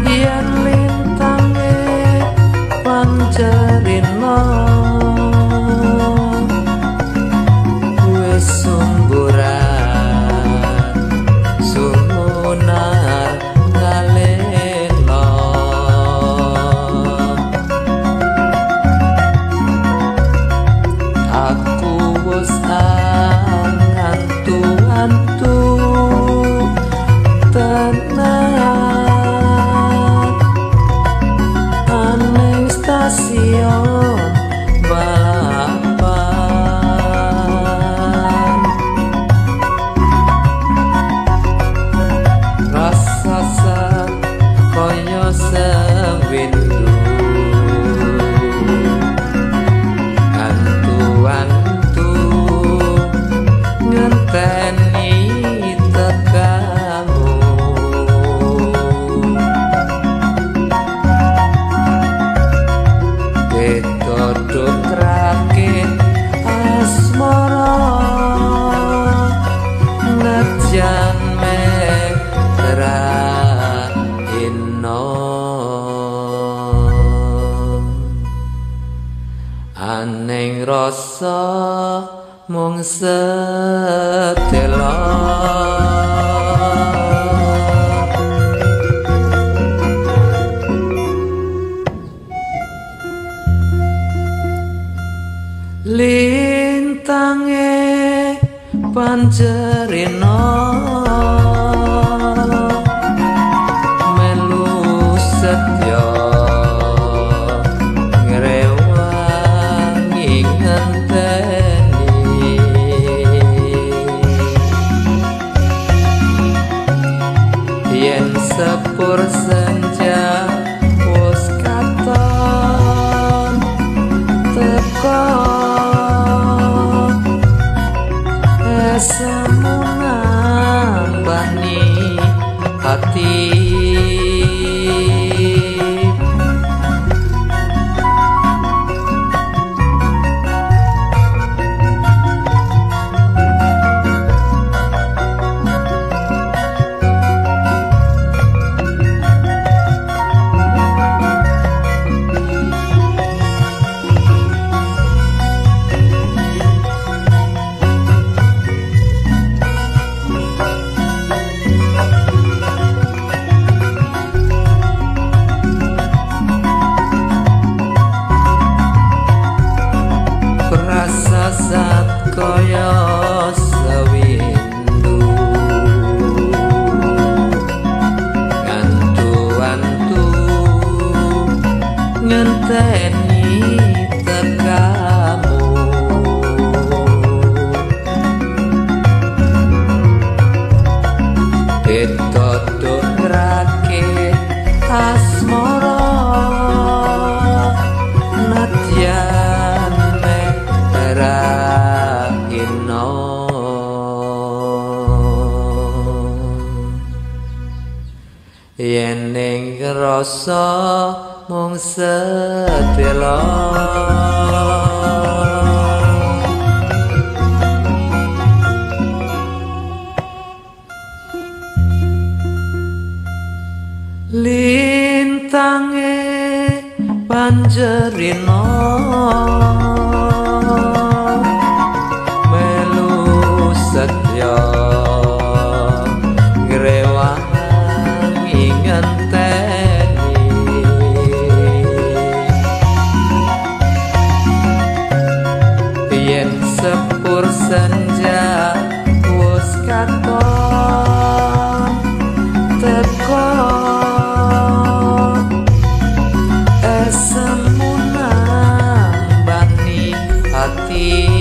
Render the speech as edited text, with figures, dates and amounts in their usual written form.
yen lintange pancerina wis sumburan sumunar ngalena aku wis antu-antu tenan aneng stasiun balapan rasa koyo sewindu antu-antu ngenteni tekamu ketodok rakit asmara najan merah ino aneng rasa mung sedelo lintange pancerina melu setya ngrewangi ngenteni yen sepur senja wis katon teko semunang bani hati sat kaya sewindu antu-antu ngenteni tekamu ditodok rakit asmara nadyan ino yen ning rasa mung sedelo lintange pancerina setya ngrewangi ngenteni yen sepur senja wis katon teko semunang bani hati